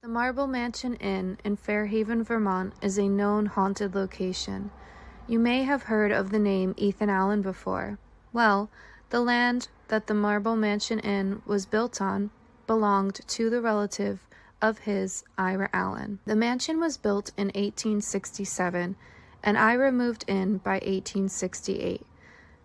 The Marble Mansion Inn in Fairhaven, Vermont is a known haunted location. You may have heard of the name Ethan Allen before. Well, the land that the Marble Mansion Inn was built on belonged to the relative of his, Ira Allen. The mansion was built in 1867, and Ira moved in by 1868.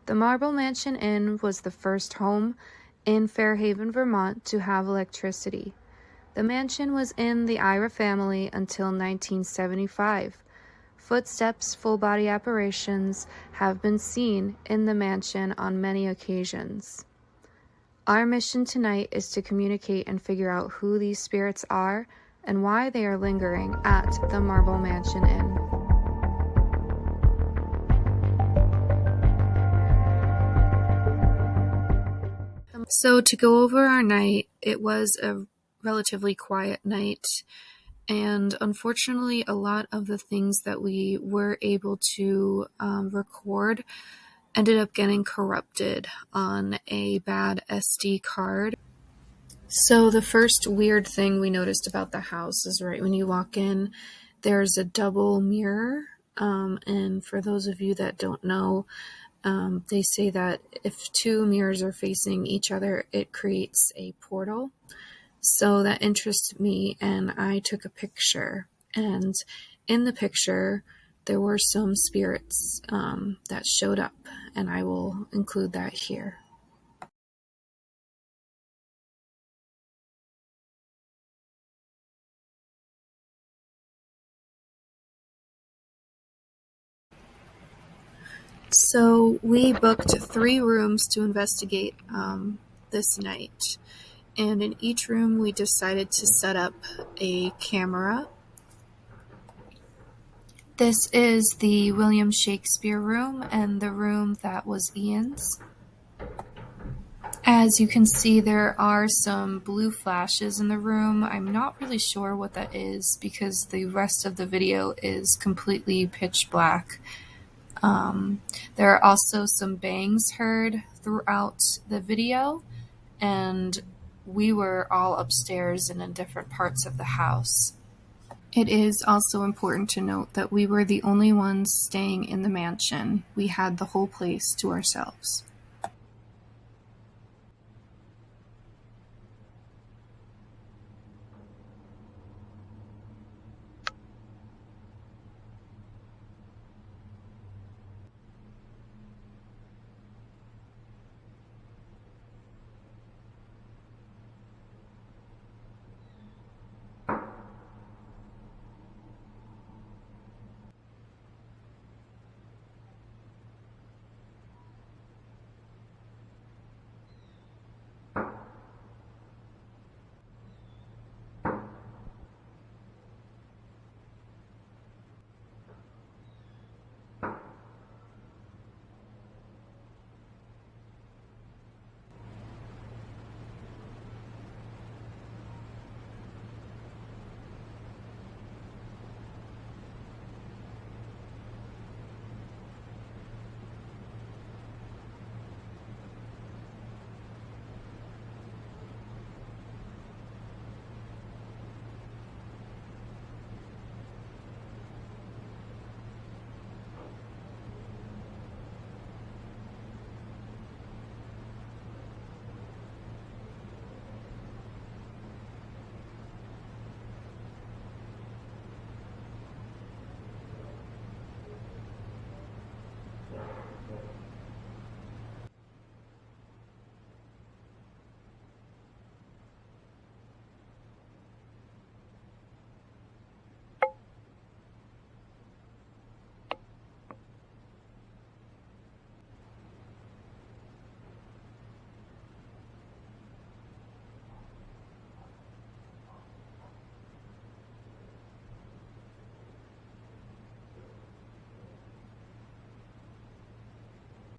The Marble Mansion Inn was the first home in Fairhaven, Vermont to have electricity. The mansion was in the Ira family until 1975. Footsteps, full-body apparitions have been seen in the mansion on many occasions. Our mission tonight is to communicate and figure out who these spirits are and why they are lingering at the Marble Mansion Inn. So to go over our night, it was a relatively quiet night, and unfortunately a lot of the things that we were able to record ended up getting corrupted on a bad SD card. So the first weird thing we noticed about the house is right when you walk in, there's a double mirror, and for those of you that don't know, they say that if two mirrors are facing each other, it creates a portal. So that interested me, and I took a picture. And in the picture, there were some spirits that showed up, and I will include that here. So we booked 3 rooms to investigate this night. And in each room, we decided to set up a camera. This is the William Shakespeare room and the room that was Ian's. As you can see, there are some blue flashes in the room. I'm not really sure what that is because the rest of the video is completely pitch black. There are also some bangs heard throughout the video, and we were all upstairs and in different parts of the house. It is also important to note that we were the only ones staying in the mansion. We had the whole place to ourselves.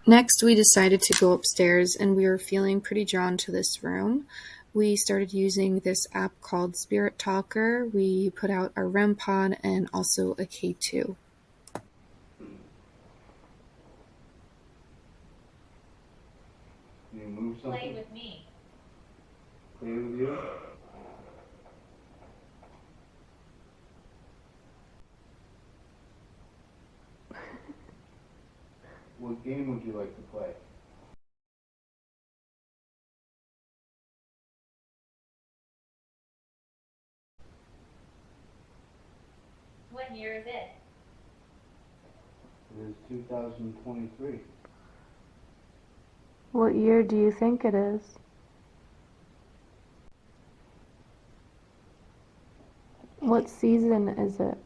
Next, we decided to go upstairs, and we were feeling pretty drawn to this room. We started using this app called Spirit Talker. We put out our REM pod and also a K2. Can you move something? Play with me. Play with you? game would you like to play? What year is it? It is 2023. What year do you think it is? What season is it?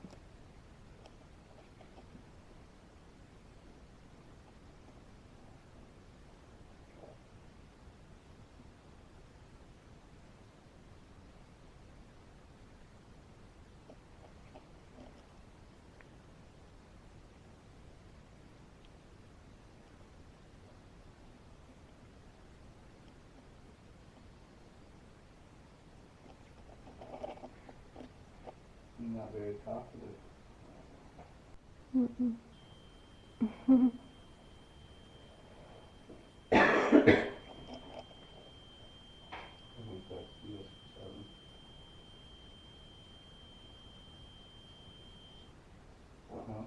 I'm not very talkative. Mm-mm. I think that's US7. No?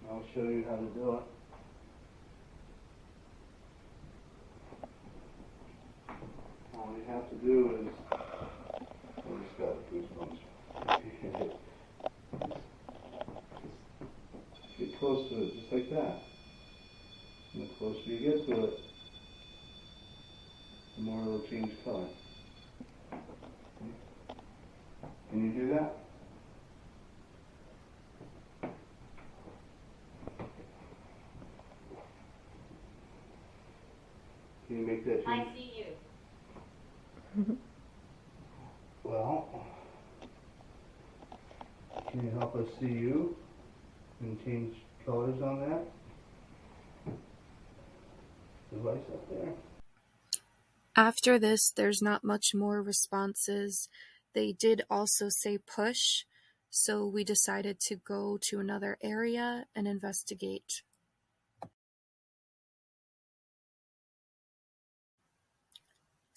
I'll show you how to do it. All you have to do is, I just got goosebumps. Just get close to it, just like that. And the closer you get to it, the more it'll change color. Can you do that? Can you make that change? I see you. Well, can you help us see you and change colors on that device up there? After this, there's not much more responses. They did also say push, so we decided to go to another area and investigate.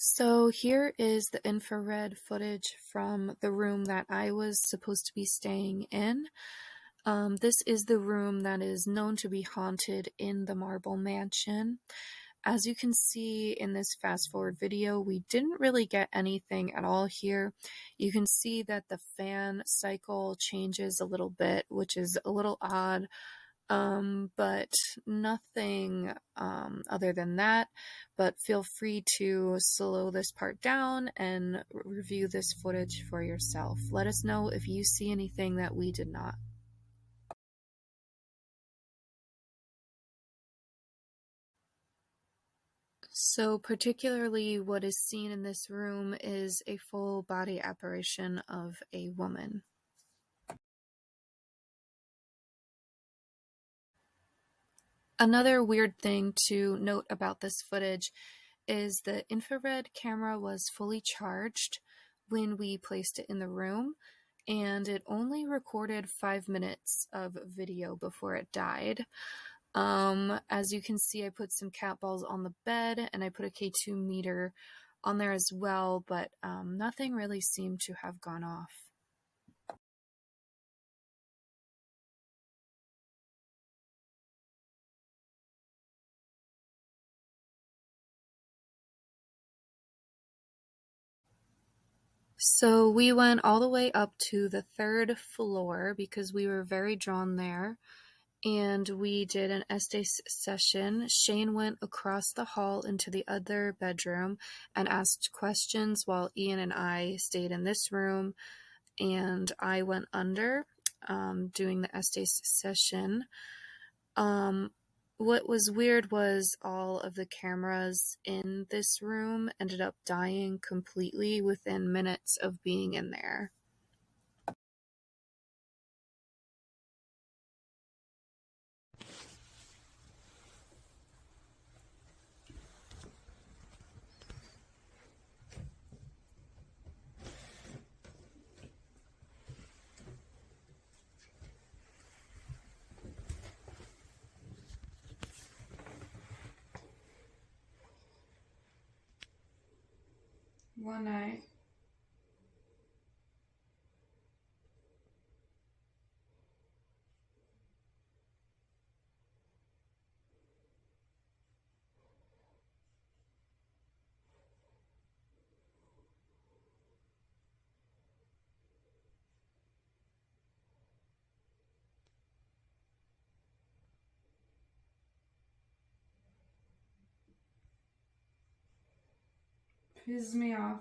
So here is the infrared footage from the room that I was supposed to be staying in. This is the room that is known to be haunted in the Marble Mansion. As you can see in this fast forward video, we didn't really get anything at all here. You can see that the fan cycle changes a little bit, which is a little odd, but nothing other than that. But feel free to slow this part down and review this footage for yourself. Let us know if you see anything that we did not. So particularly what is seen in this room is a full body apparition of a woman. Another weird thing to note about this footage is the infrared camera was fully charged when we placed it in the room, and it only recorded 5 minutes of video before it died. As you can see, I put some cat balls on the bed and I put a K2 meter on there as well, but nothing really seemed to have gone off. So we went all the way up to the 3rd floor because we were very drawn there. And we did an Estes session. Shane went across the hall into the other bedroom and asked questions while Ian and I stayed in this room. And I went under doing the Estes session. What was weird was all of the cameras in this room ended up dying completely within minutes of being in there. One night, Pisses me off.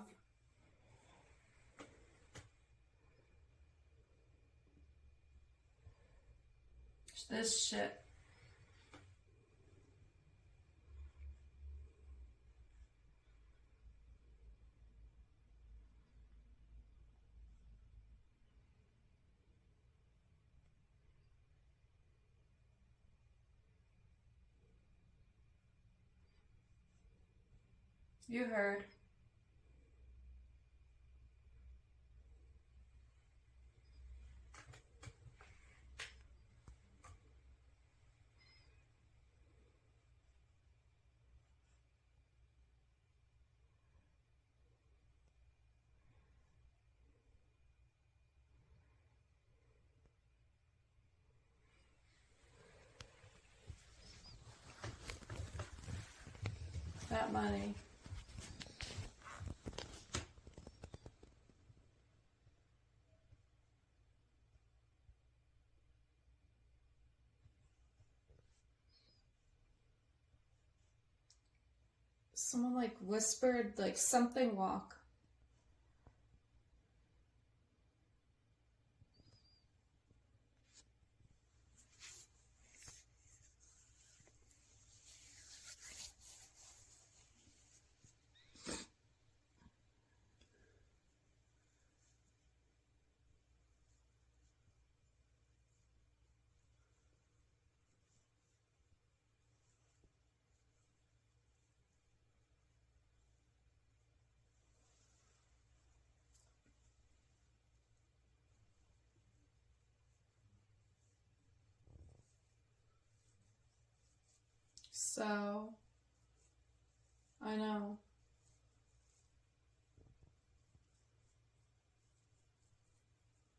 This shit. You heard. That money. Someone like whispered like something walk. So, I know.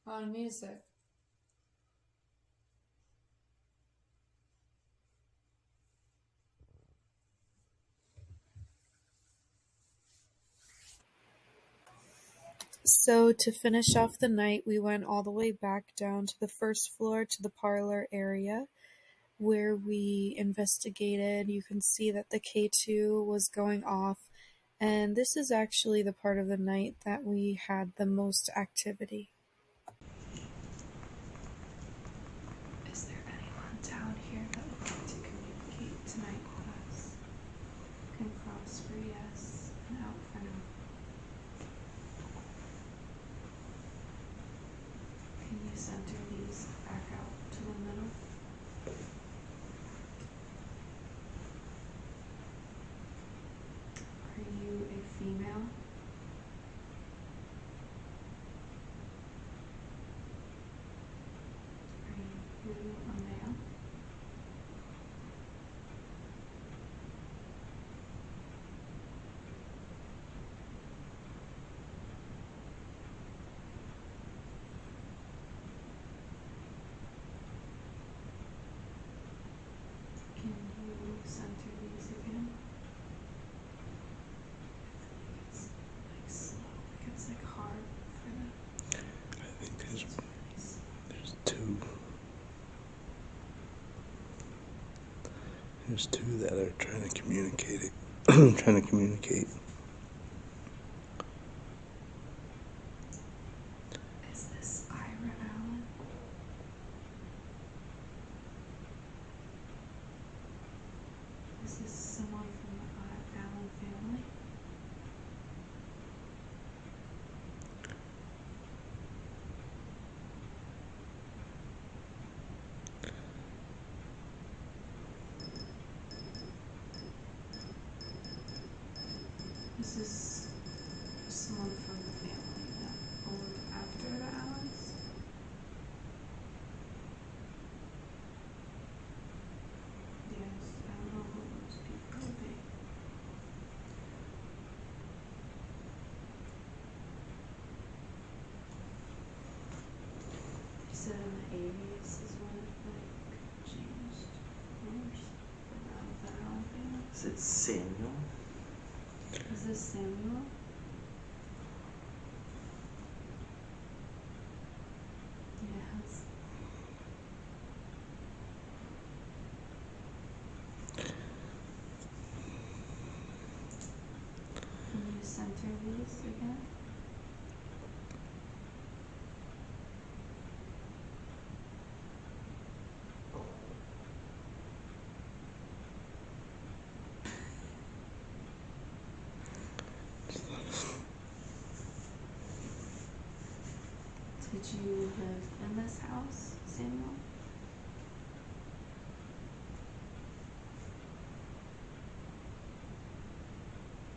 On music. So, to finish off the night, we went all the way back down to the first floor to the parlor area where we investigated. You can see that the K2 was going off, and this is actually the part of the night that we had the most activity. Is there anyone down here that would like to communicate tonight with us? Can cross for yes and out for no. Can you center these back out to the middle? Are you a female? Are you a male? Can you center these again? It's like slow, like it's like hard for them. I think there's two. There's two that are trying to communicate it. Trying to communicate. Is this Ira Allen? Is this someone from the Allen family? This is someone from the family that owned after the Allens. Yes, I don't know who those people would be. You said in the 80s is when it like changed owners around the Allen family. Is it Samuel? Is this Samuel? Yes. Can you center these again. Did you live in this house, Samuel?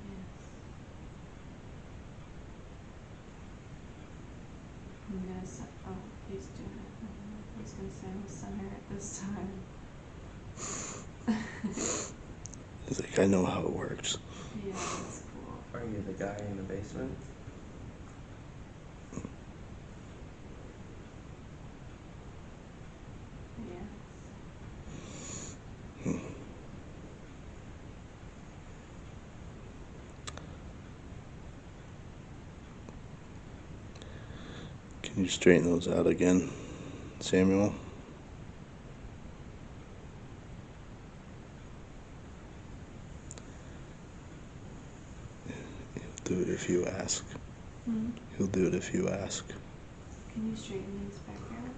Yes. I'm gonna set, oh, he's doing it. I was gonna say I'll center it this time. He's like, I know how it works. Yeah, that's cool. Are you the guy in the basement? Yes. Can you straighten those out again, Samuel? He'll do it if you ask. He'll do it if you ask. Can you straighten these back out?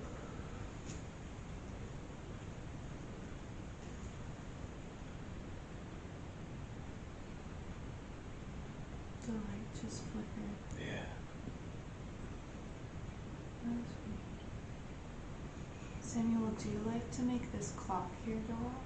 The light just flickered. Yeah. That was weird. Samuel, do you like to make this clock here go off?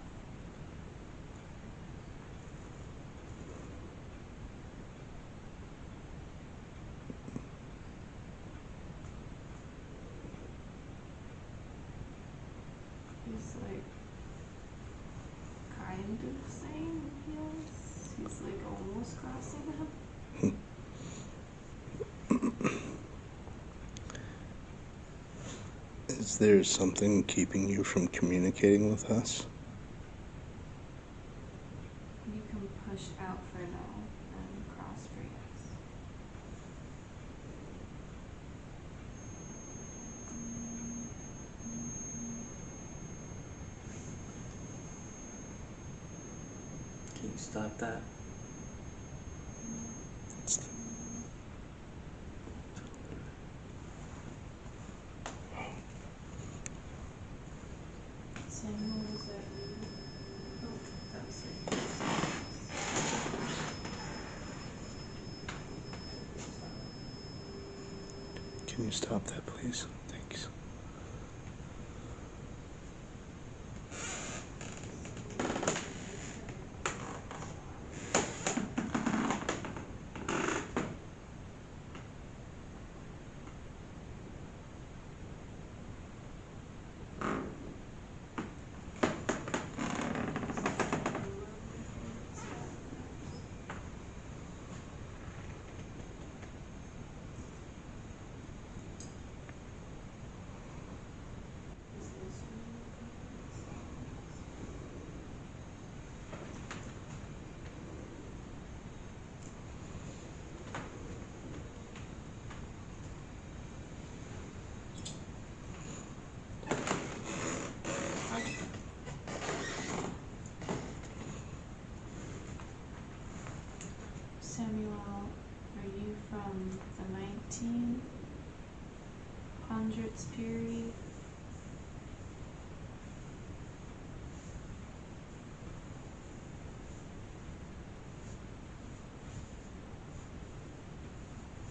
He's like kind of saying yes. He's like almost crossing them. Is there something keeping you from communicating with us? You can push out for no and cross for yes. Can you stop that? Samuel, was that you? Oh, that was it. Can you stop that, please? Thanks. Samuel, are you from the 1900s period?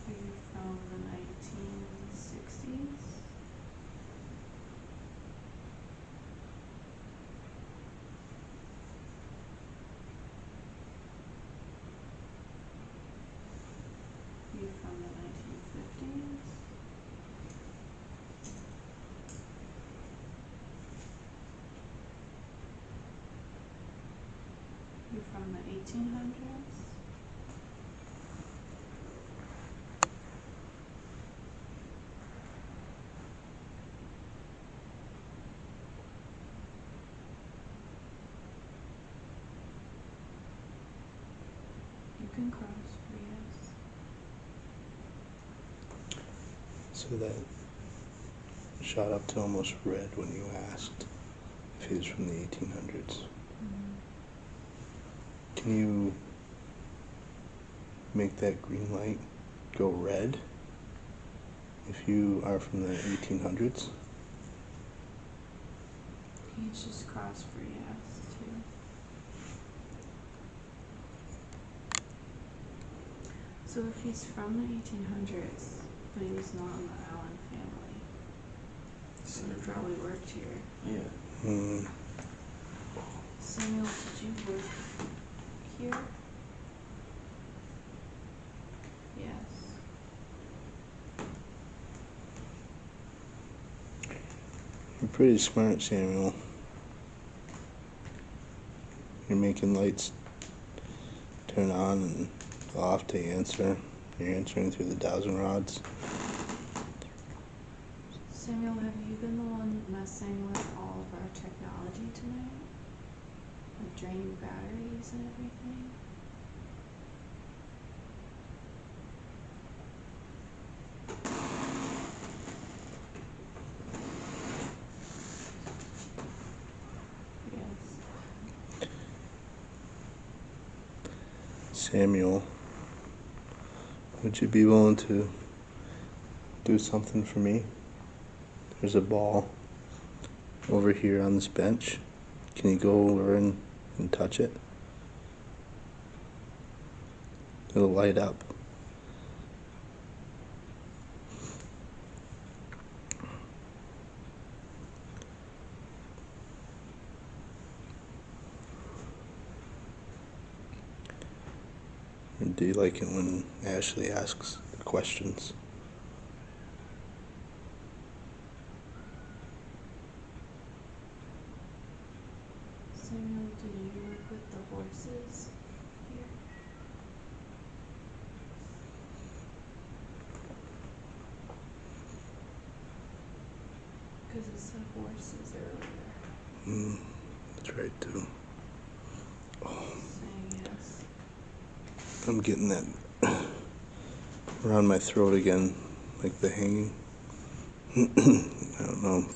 Are you from the 1960s? You from the 1950s? You from the 1800s? You can cross for yes. So that shot up to almost red when you asked if he was from the 1800s. Can you make that green light go red if you are from the 1800s? He's just crossed for yes, too. So if he's from the 1800s, but he was not in the Allen family, so he probably worked here. Yeah. Samuel, did you work here? Yes. You're pretty smart, Samuel. You're making lights turn on and off to answer. You're answering through the dowsing rods. Samuel, have you been the one messing with all of our technology tonight? Like draining batteries and everything? Yes. Samuel, would you be willing to do something for me? There's a ball over here on this bench. Can you go over and touch it? It'll light up. Do you like it when Ashley asks questions? Samuel, do you work with the horses here? Because it said horses earlier. That's right, too. Saying yes. I'm getting that around my throat again, like the hanging. I don't know.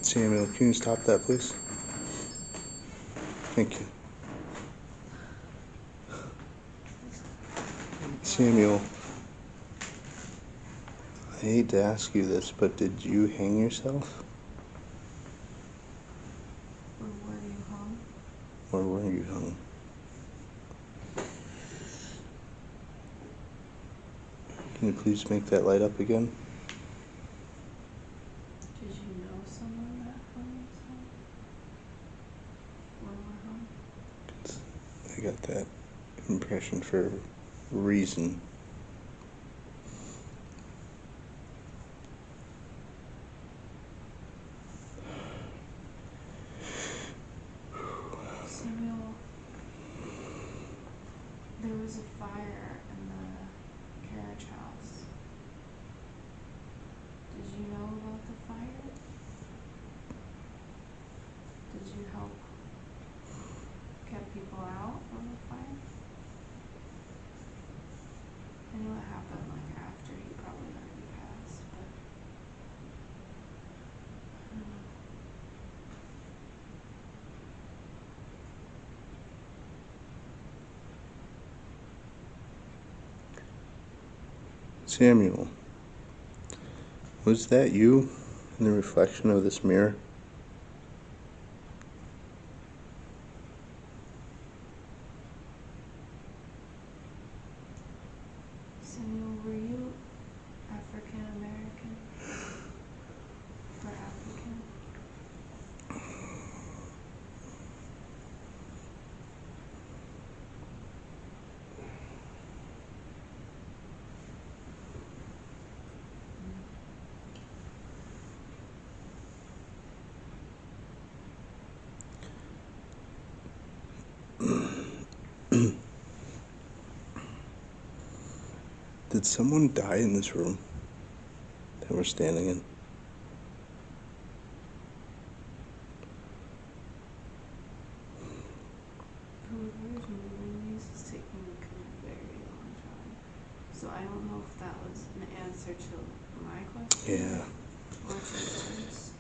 Samuel, can you stop that, please? Thank you. Samuel, I hate to ask you this, but did you hang yourself? Or were you home? Or were you hung? Can you please make that light up again? Did you know someone that hung himself? Or were hung? I got that impression for a reason. Samuel, there was a fire in the carriage house. Did you know about the fire? Did you help get people out of the fire? I know it happened like after he probably already passed, but I don't know. Samuel, was that you in the reflection of this mirror? Samuel, were you African American? Or African? Did someone die in this room that we're standing in? Whoever's moving these is taking a very long time. So I don't know if that was an answer to my question. Yeah. Or to yours.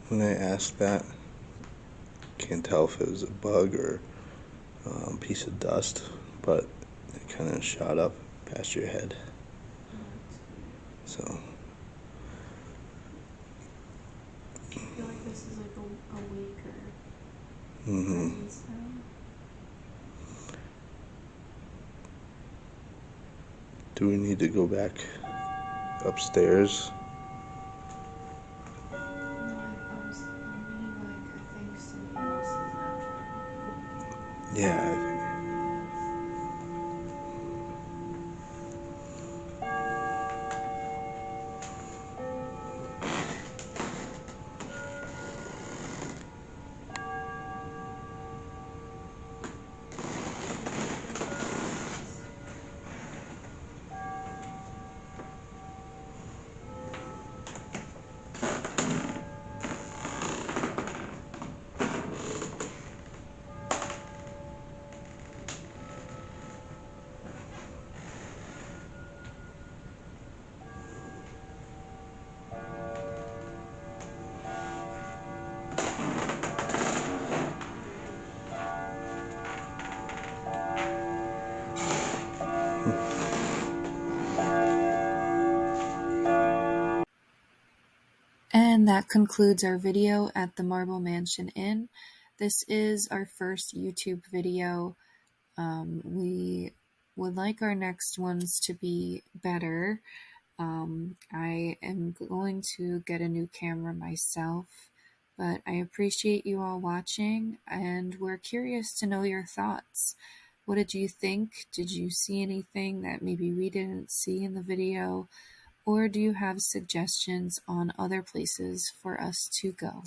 When I asked that, Can't tell if it was a bug or a piece of dust, but it kind of shot up past your head. So I feel like this is like a weaker mm-hmm. presence now. Do we need to go back upstairs? No, I'm meaning like I think somebody else is after me. Yeah, I think. And that concludes our video at the Marble Mansion Inn. This is our first YouTube video. We would like our next ones to be better. I am going to get a new camera myself, but I appreciate you all watching, and we're curious to know your thoughts. What did you think? Did you see anything that maybe we didn't see in the video? Or do you have suggestions on other places for us to go?